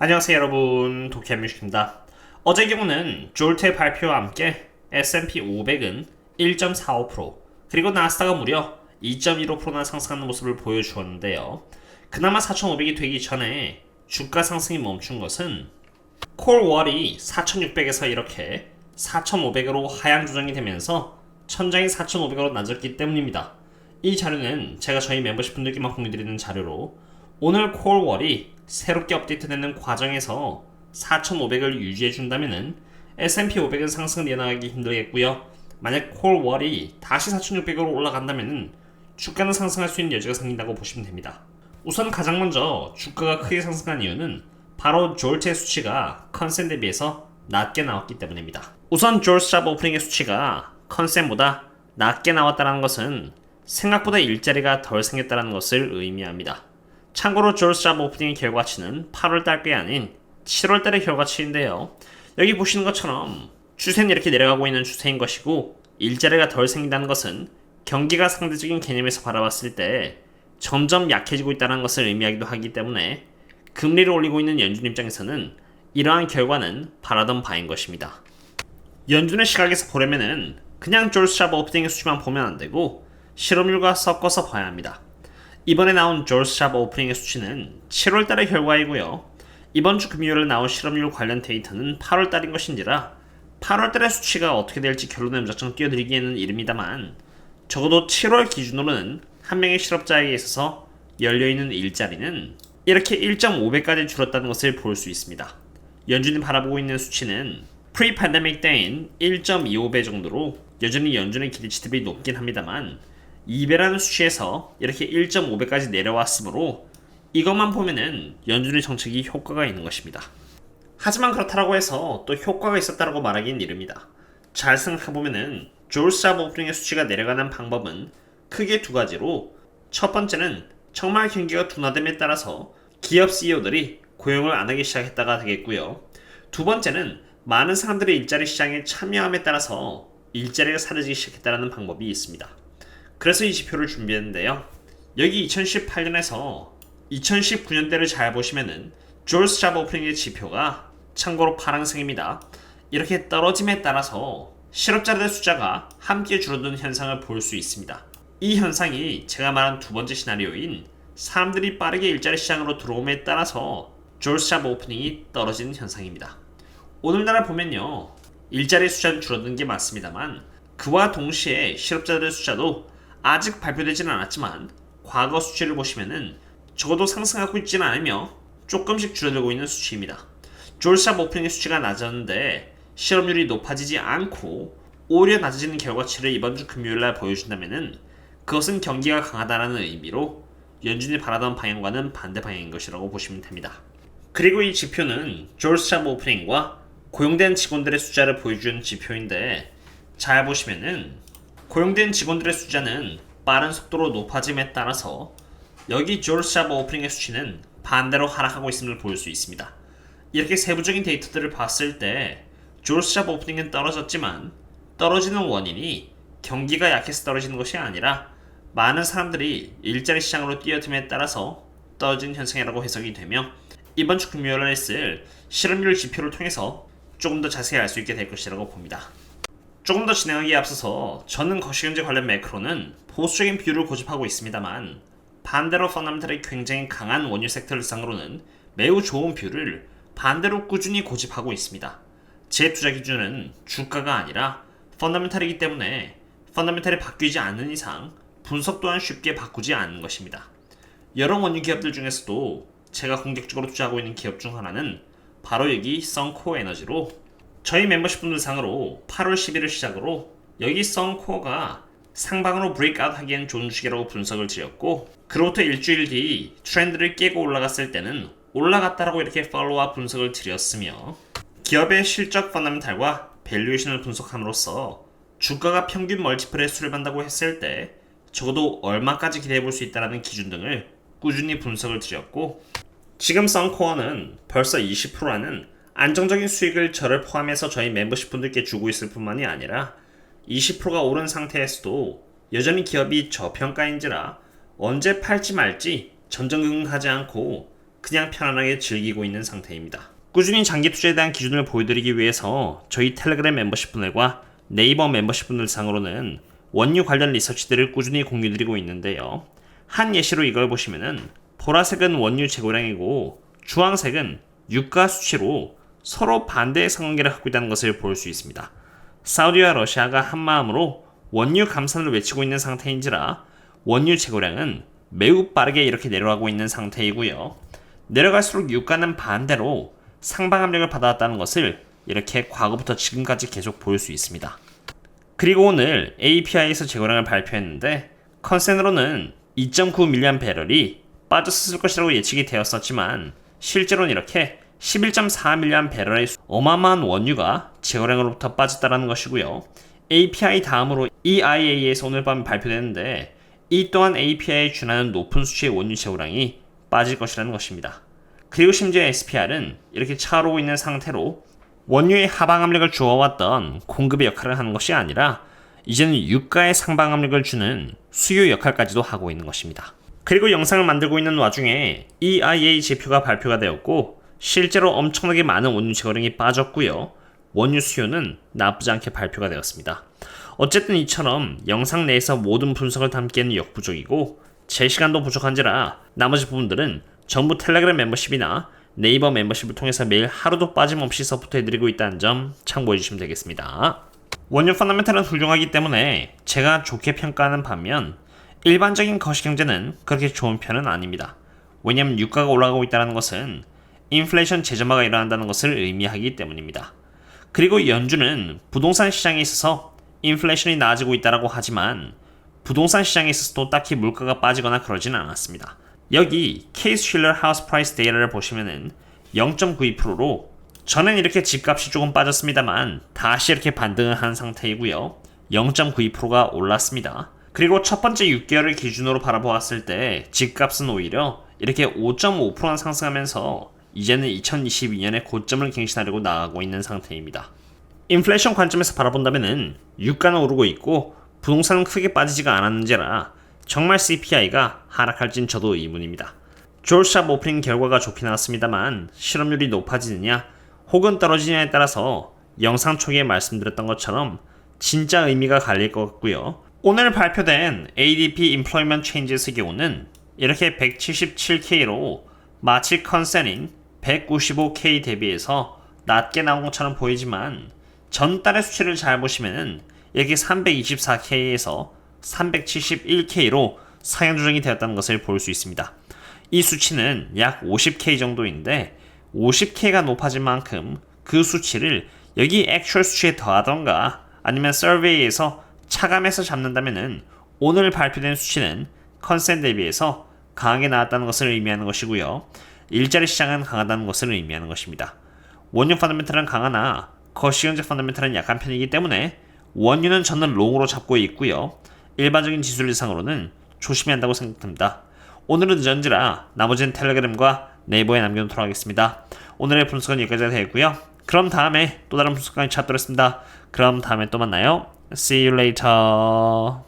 안녕하세요 여러분, 도쿄뮤직입니다. 어제 경우는 졸트의 발표와 함께 S&P 500은 1.45% 그리고 나스닥은 무려 2.15%나 상승하는 모습을 보여주었는데요. 그나마 4,500이 되기 전에 주가 상승이 멈춘 것은 콜월이 4,600에서 이렇게 4,500으로 하향 조정이 되면서 천장이 4,500으로 낮았기 때문입니다. 이 자료는 제가 저희 멤버십 분들께만 공유드리는 자료로 오늘 콜월이 새롭게 업데이트되는 과정에서 4,500을 유지해준다면 S&P 500은 상승을 이어나가기 힘들겠고요. 만약 콜월이 다시 4,600으로 올라간다면 주가는 상승할 수 있는 여지가 생긴다고 보시면 됩니다. 우선 가장 먼저 주가가 크게 상승한 이유는 바로 졸트의 수치가 컨센 대비해서 낮게 나왔기 때문입니다. 우선 졸트 잡 오프닝의 수치가 컨센보다 낮게 나왔다는 것은 생각보다 일자리가 덜 생겼다는 것을 의미합니다. 참고로 졸트 잡 오프닝의 결과치는 8월달 게 아닌 7월달의 결과치인데요. 여기 보시는 것처럼 추세는 이렇게 내려가고 있는 추세인 것이고, 일자리가 덜 생긴다는 것은 경기가 상대적인 개념에서 바라봤을 때 점점 약해지고 있다는 것을 의미하기도 하기 때문에 금리를 올리고 있는 연준 입장에서는 이러한 결과는 바라던 바인 것입니다. 연준의 시각에서 보려면은 그냥 졸트 잡 오프닝의 수치만 보면 안되고 실업률과 섞어서 봐야 합니다. 이번에 나온 졸트 잡 오프닝의 수치는 7월달의 결과이고요. 이번 주 금요일에 나온 실업률 관련 데이터는 8월달인 것인지라 8월달의 수치가 어떻게 될지 결론을 무작정 띄워드리기에는 이릅니다만, 적어도 7월 기준으로는 한 명의 실업자에게 있어서 열려있는 일자리는 이렇게 1.5배까지 줄었다는 것을 볼 수 있습니다. 연준이 바라보고 있는 수치는 프리-팬데믹 때인 1.25배 정도로 여전히 연준의 기대치 대비 높긴 합니다만, 2배라는 수치에서 이렇게 1.5배까지 내려왔으므로 이것만 보면은 연준의 정책이 효과가 있는 것입니다. 하지만 그렇다고 해서 또 효과가 있었다고 말하기는 이릅니다. 잘 생각해보면은 졸트 잡 오프닝의 수치가 내려가는 방법은 크게 두 가지로, 첫 번째는 정말 경기가 둔화됨에 따라서 기업 CEO들이 고용을 안 하기 시작했다가 되겠고요. 두 번째는 많은 사람들이 일자리 시장에 참여함에 따라서 일자리가 사라지기 시작했다는 방법이 있습니다. 그래서 이 지표를 준비했는데요. 여기 2018년에서 2019년대를 잘 보시면은 졸트 잡 오프닝의 지표가 참고로 파란색입니다. 이렇게 떨어짐에 따라서 실업자들의 숫자가 함께 줄어드는 현상을 볼 수 있습니다. 이 현상이 제가 말한 두 번째 시나리오인 사람들이 빠르게 일자리 시장으로 들어옴에 따라서 졸트 잡 오프닝이 떨어지는 현상입니다. 오늘날 보면요, 일자리 숫자는 줄어드는 게 맞습니다만 그와 동시에 실업자들의 숫자도 아직 발표되지는 않았지만 과거 수치를 보시면은 적어도 상승하고 있지는 않으며 조금씩 줄어들고 있는 수치입니다. 졸트 잡 오프닝의 수치가 낮았는데 실업률이 높아지지 않고 오히려 낮아지는 결과치를 이번 주 금요일날 보여준다면은 그것은 경기가 강하다는 의미로 연준이 바라던 방향과는 반대 방향인 것이라고 보시면 됩니다. 그리고 이 지표는 졸트 잡 오프닝과 고용된 직원들의 숫자를 보여주는 지표인데, 잘 보시면은 고용된 직원들의 숫자는 빠른 속도로 높아짐에 따라서 여기 졸트 잡 오프닝의 수치는 반대로 하락하고 있음을 볼 수 있습니다. 이렇게 세부적인 데이터들을 봤을 때 졸트 잡 오프닝은 떨어졌지만 떨어지는 원인이 경기가 약해서 떨어지는 것이 아니라 많은 사람들이 일자리 시장으로 뛰어듦에 따라서 떨어지는 현상이라고 해석이 되며, 이번 주 금요일에 있을 실업률 지표를 통해서 조금 더 자세히 알 수 있게 될 것이라고 봅니다. 조금 더 진행하기에 앞서서 저는 거시경제 관련 매크로는 보수적인 비율을 고집하고 있습니다만, 반대로 펀더멘털이 굉장히 강한 원유 섹터를 상으로는 매우 좋은 비율을 반대로 꾸준히 고집하고 있습니다. 제 투자 기준은 주가가 아니라 펀더멘털이기 때문에 펀더멘털이 바뀌지 않는 이상 분석 또한 쉽게 바꾸지 않는 것입니다. 여러 원유 기업들 중에서도 제가 공격적으로 투자하고 있는 기업 중 하나는 바로 여기 썬코어 에너지로, 저희 멤버십 분들 상으로 8월 10일을 시작으로 여기 썬코어가 상방으로 브레이크아웃 하기엔 좋은 주식이라고 분석을 드렸고, 그로부터 일주일 뒤 트렌드를 깨고 올라갔을 때는 올라갔다라고 이렇게 팔로우와 분석을 드렸으며, 기업의 실적 펀더멘털과 밸류에이션을 분석함으로써 주가가 평균 멀티플에 수렴한다고 했을 때 적어도 얼마까지 기대해볼 수 있다는 기준 등을 꾸준히 분석을 드렸고, 지금 썬코어는 벌써 20%라는 안정적인 수익을 저를 포함해서 저희 멤버십 분들께 주고 있을 뿐만이 아니라 20%가 오른 상태에서도 여전히 기업이 저평가인지라 언제 팔지 말지 전전긍긍하지 않고 그냥 편안하게 즐기고 있는 상태입니다. 꾸준히 장기 투자에 대한 기준을 보여드리기 위해서 저희 텔레그램 멤버십 분들과 네이버 멤버십 분들 상으로는 원유 관련 리서치들을 꾸준히 공유드리고 있는데요. 한 예시로 이걸 보시면은 보라색은 원유 재고량이고 주황색은 유가 수치로 서로 반대의 상관계를 갖고 있다는 것을 볼 수 있습니다. 사우디와 러시아가 한마음으로 원유 감산을 외치고 있는 상태인지라 원유 재고량은 매우 빠르게 이렇게 내려가고 있는 상태이고요. 내려갈수록 유가는 반대로 상방 압력을 받아왔다는 것을 이렇게 과거부터 지금까지 계속 볼 수 있습니다. 그리고 오늘 API에서 재고량을 발표했는데 컨센으로는 2.9mAh이 빠졌을 것이라고 예측이 되었었지만 실제로는 이렇게 11.4mAh의 어마어마한 원유가 재고량으로부터 빠졌다는 것이고요. API 다음으로 EIA에서 오늘 밤 발표되는데 이 또한 API에 준하는 높은 수치의 원유 재고량이 빠질 것이라는 것입니다. 그리고 심지어 SPR은 이렇게 차오르고 있는 상태로 원유의 하방 압력을 주어왔던 공급의 역할을 하는 것이 아니라 이제는 유가의 상방 압력을 주는 수요 역할까지도 하고 있는 것입니다. 그리고 영상을 만들고 있는 와중에 EIA 지표가 발표가 되었고 실제로 엄청나게 많은 원유 재고량이 빠졌고요. 원유 수요는 나쁘지 않게 발표가 되었습니다. 어쨌든 이처럼 영상 내에서 모든 분석을 담기에는 역부족이고 제 시간도 부족한지라 나머지 부분들은 전부 텔레그램 멤버십이나 네이버 멤버십을 통해서 매일 하루도 빠짐없이 서포트해드리고 있다는 점 참고해주시면 되겠습니다. 원유 펀더멘탈은 훌륭하기 때문에 제가 좋게 평가하는 반면 일반적인 거시경제는 그렇게 좋은 편은 아닙니다. 왜냐하면 유가가 올라가고 있다는 것은 인플레이션 재점화가 일어난다는 것을 의미하기 때문입니다. 그리고 연준은 부동산 시장에 있어서 인플레이션이 나아지고 있다고 하지만 부동산 시장에 있어서도 딱히 물가가 빠지거나 그러진 않았습니다. 여기 케이스 쉴러 하우스 프라이스 데이터를 보시면은 0.92%로 전엔 이렇게 집값이 조금 빠졌습니다만 다시 이렇게 반등을 한 상태이고요. 0.92%가 올랐습니다. 그리고 첫 번째 6개월을 기준으로 바라보았을 때 집값은 오히려 이렇게 5.5%나 상승하면서 이제는 2022년에 고점을 갱신하려고 나아가고 있는 상태입니다. 인플레이션 관점에서 바라본다면은 유가는 오르고 있고 부동산은 크게 빠지지가 않았는지라 정말 CPI가 하락할진 저도 의문입니다. 졸샵 오프닝 결과가 좋게 나왔습니다만 실업률이 높아지느냐 혹은 떨어지느냐에 따라서 영상 초기에 말씀드렸던 것처럼 진짜 의미가 갈릴 것 같고요. 오늘 발표된 ADP Employment Changes의 경우는 이렇게 177K로 마치 컨센인 195K 대비해서 낮게 나온 것처럼 보이지만 전달의 수치를 잘 보시면은 이렇게 324K에서 371K로 상향 조정이 되었다는 것을 볼 수 있습니다. 이 수치는 약 50K 정도인데 50K가 높아진 만큼 그 수치를 여기 액츄얼 수치에 더하던가 아니면 서베이에서 차감해서 잡는다면은 오늘 발표된 수치는 컨센 대비해서 강하게 나왔다는 것을 의미하는 것이고요. 일자리 시장은 강하다는 것을 의미하는 것입니다. 원유 펀더멘탈은 강하나 거시경제 펀더멘탈은 약한 편이기 때문에 원유는 저는 롱으로 잡고 있고요. 일반적인 지수를 이상으로는 조심해야 한다고 생각됩니다. 오늘은 늦은지라 나머지는 텔레그램과 네이버에 남겨놓도록 하겠습니다. 오늘의 분석은 여기까지 되겠고요. 그럼 다음에 또 다른 분석강의 찾도록 하겠습니다. 그럼 다음에 또 만나요. See you later.